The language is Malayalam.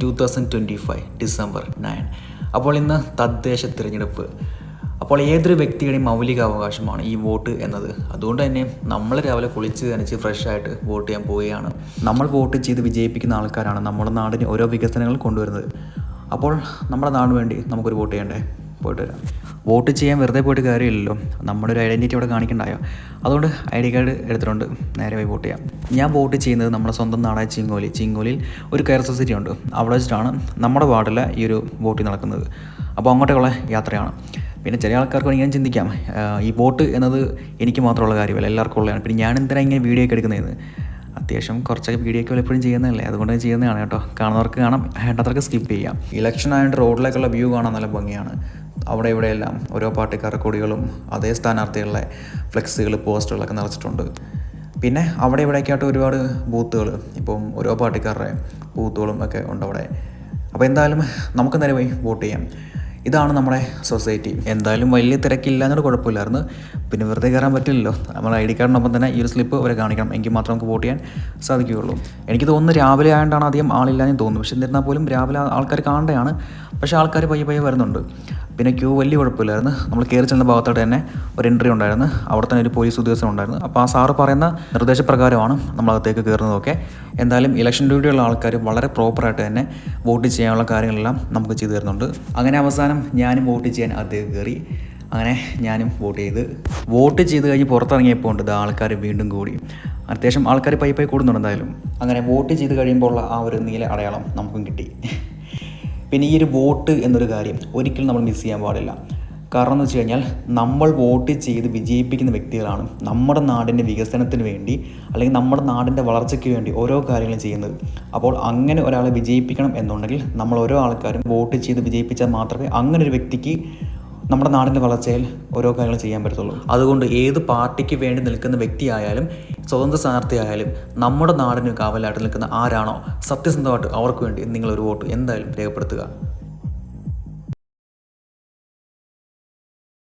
2025 ഡിസംബർ 9. അപ്പോൾ ഇന്ന് തദ്ദേശ തിരഞ്ഞെടുപ്പ്. അപ്പോൾ ഏതൊരു വ്യക്തിയുടെയും മൗലിക അവകാശമാണ് ഈ വോട്ട് എന്നത്. അതുകൊണ്ട് തന്നെ നമ്മൾ രാവിലെ കുളിച്ച് നനച്ച് ഫ്രഷായിട്ട് വോട്ട് ചെയ്യാൻ പോവുകയാണ്. നമ്മൾ വോട്ട് ചെയ്ത് വിജയിപ്പിക്കുന്ന ആൾക്കാരാണ് നമ്മുടെ നാടിന് ഓരോ വികസനങ്ങൾ കൊണ്ടുവരുന്നത്. അപ്പോൾ നമ്മുടെ നാടിന് വേണ്ടി നമുക്കൊരു വോട്ട് ചെയ്യണ്ടേ? പോയിട്ട് വരാം. വോട്ട് ചെയ്യാൻ വെറുതെ പോയിട്ട് കാര്യമില്ലല്ലോ, നമ്മുടെ ഒരു ഐഡൻറ്റിറ്റി അവിടെ കാണിക്കണ്ടായോ. അതുകൊണ്ട് ID കാർഡ് എടുത്തിട്ടുണ്ട്, നേരെ പോയി വോട്ട് ചെയ്യാം. ഞാൻ വോട്ട് ചെയ്യുന്നത് നമ്മുടെ സ്വന്തം നാടായ ചിങ്ങോലിയിൽ ഒരു കെയർ സൊസൈറ്റി ഉണ്ട്. അവിടെ വെച്ചിട്ടാണ് നമ്മുടെ വാർഡിലെ ഈ ഒരു വോട്ട് നടക്കുന്നത്. അപ്പോൾ അങ്ങോട്ടേക്കുള്ള യാത്രയാണ്. പിന്നെ ചില ആൾക്കാർക്ക് ഇങ്ങനെ ചിന്തിക്കാം, ഈ വോട്ട് എന്നത് എനിക്ക് മാത്രമുള്ള കാര്യമല്ല, എല്ലാവർക്കും ഉള്ളതാണ്. പിന്നെ ഞാൻ എന്തിനാ ഇങ്ങനെ വീഡിയോ ഒക്കെ എടുക്കുന്നതെന്ന്. അത്യാവശ്യം കുറച്ചൊക്കെ വീഡിയോ ഒക്കെ എപ്പോഴും ചെയ്യുന്നതല്ലേ, അതുകൊണ്ട് ചെയ്യുന്നതാണ് കേട്ടോ. കാണുന്നവർക്ക് കാണാം, വേണ്ടവർക്ക് സ്കിപ്പ് ചെയ്യാം. ഇലക്ഷൻ ആയതുകൊണ്ട് റോഡിലേക്കുള്ള വ്യൂ കാണാൻ നല്ല ഭംഗിയാണ്. അവിടെ ഇവിടെയെല്ലാം ഓരോ പാർട്ടിക്കാരുടെ കൊടികളും അതേ സ്ഥാനാർത്ഥികളുടെ ഫ്ലെക്സുകൾ പോസ്റ്ററുകളൊക്കെ നിറച്ചിട്ടുണ്ട്. പിന്നെ അവിടെ ഇവിടെയൊക്കെ ആയിട്ട് ഒരുപാട് ബൂത്തുകൾ, ഇപ്പം ഓരോ പാർട്ടിക്കാരുടെ ബൂത്തുകളും ഒക്കെ ഉണ്ട് അവിടെ. അപ്പോൾ എന്തായാലും നമുക്ക് നേരെ പോയി വോട്ട് ചെയ്യാം. ഇതാണ് നമ്മുടെ സൊസൈറ്റി. എന്തായാലും വലിയ തിരക്കില്ലാന്നൊരു കുഴപ്പമില്ലായിരുന്നു. പിന്നെ വെറുതെ കയറാൻ പറ്റില്ലല്ലോ, നമ്മൾ ID കാർഡിനൊപ്പം തന്നെ ഈ ഒരു സ്ലിപ്പ് വരെ കാണിക്കണം, എങ്കിൽ മാത്രം നമുക്ക് വോട്ട് ചെയ്യാൻ സാധിക്കുകയുള്ളൂ. എനിക്ക് തോന്നുന്നു രാവിലെ ആയതുകൊണ്ടാണ് അധികം ആളില്ലാന്ന് തോന്നുന്നു. പക്ഷെ എന്നിരുന്നാൽ പോലും രാവിലെ ആൾക്കാർ കാണേണ്ടതാണ്. പക്ഷേ ആൾക്കാർ പയ്യെ വരുന്നുണ്ട്. പിന്നെ ക്യൂ വലിയ കുഴപ്പമില്ലായിരുന്നു. നമ്മൾ കയറി ചെല്ലുന്ന ഭാഗത്തോട്ട് തന്നെ ഒരു എൻട്രി ഉണ്ടായിരുന്നു. അവിടെ തന്നെ ഒരു പോലീസ് ഉദ്യോഗസ്ഥൻ ഉണ്ടായിരുന്നു. അപ്പോൾ ആ സാറ് പറയുന്ന നിർദ്ദേശപ്രകാരമാണ് നമ്മളകത്തേക്ക് കയറുന്നതൊക്കെ. എന്തായാലും ഇലക്ഷൻ ഡ്യൂട്ടിയുള്ള ആൾക്കാർ വളരെ പ്രോപ്പറായിട്ട് തന്നെ വോട്ട് ചെയ്യാനുള്ള കാര്യങ്ങളെല്ലാം നമുക്ക് ചെയ്തു തരുന്നുണ്ട്. അങ്ങനെ അവസാനം ഞാനും വോട്ട് ചെയ്യാൻ അകത്തേക്ക് കയറി. അങ്ങനെ ഞാനും വോട്ട് ചെയ്ത് കഴിഞ്ഞ് പുറത്തിറങ്ങിയപ്പോൾ ഉണ്ട് ആൾക്കാർ വീണ്ടും കൂടി. അത്യാവശ്യം ആൾക്കാർ പയ്യെ കൂടുന്നുണ്ട് എന്തായാലും. അങ്ങനെ വോട്ട് ചെയ്ത് കഴിയുമ്പോൾ ഉള്ള ആ ഒരു നീല അടയാളം നമുക്കും കിട്ടി. പിന്നെ ഈ ഒരു വോട്ട് എന്നൊരു കാര്യം ഒരിക്കലും നമ്മൾ മിസ് ചെയ്യാൻ പാടില്ല. കാരണം എന്ന് വെച്ച് കഴിഞ്ഞാൽ നമ്മൾ വോട്ട് ചെയ്ത് വിജയിപ്പിക്കുന്ന വ്യക്തികളാണ് നമ്മുടെ നാടിൻ്റെ വികസനത്തിന് വേണ്ടി അല്ലെങ്കിൽ നമ്മുടെ നാടിൻ്റെ വളർച്ചയ്ക്ക് വേണ്ടി ഓരോ കാര്യങ്ങളും ചെയ്യുന്നത്. അപ്പോൾ അങ്ങനെ ഒരാളെ വിജയിപ്പിക്കണം എന്നുണ്ടെങ്കിൽ നമ്മൾ ഓരോ ആൾക്കാരും വോട്ട് ചെയ്ത് വിജയിപ്പിച്ചാൽ മാത്രമേ അങ്ങനെ ഒരു വ്യക്തിക്ക് നമ്മുടെ നാടിൻ്റെ വളർച്ചയിൽ ഓരോ കാര്യങ്ങൾ ചെയ്യാൻ പറ്റത്തുള്ളൂ. അതുകൊണ്ട് ഏത് പാർട്ടിക്ക് വേണ്ടി നിൽക്കുന്ന വ്യക്തിയായാലും സ്വതന്ത്ര സ്ഥാനാർത്ഥിയായാലും നമ്മുടെ നാടിന് കാവലായിട്ട് നിൽക്കുന്ന ആരാണോ സത്യസന്ധമായിട്ട് അവർക്ക് വേണ്ടി നിങ്ങളൊരു വോട്ട് എന്തായാലും രേഖപ്പെടുത്തുക.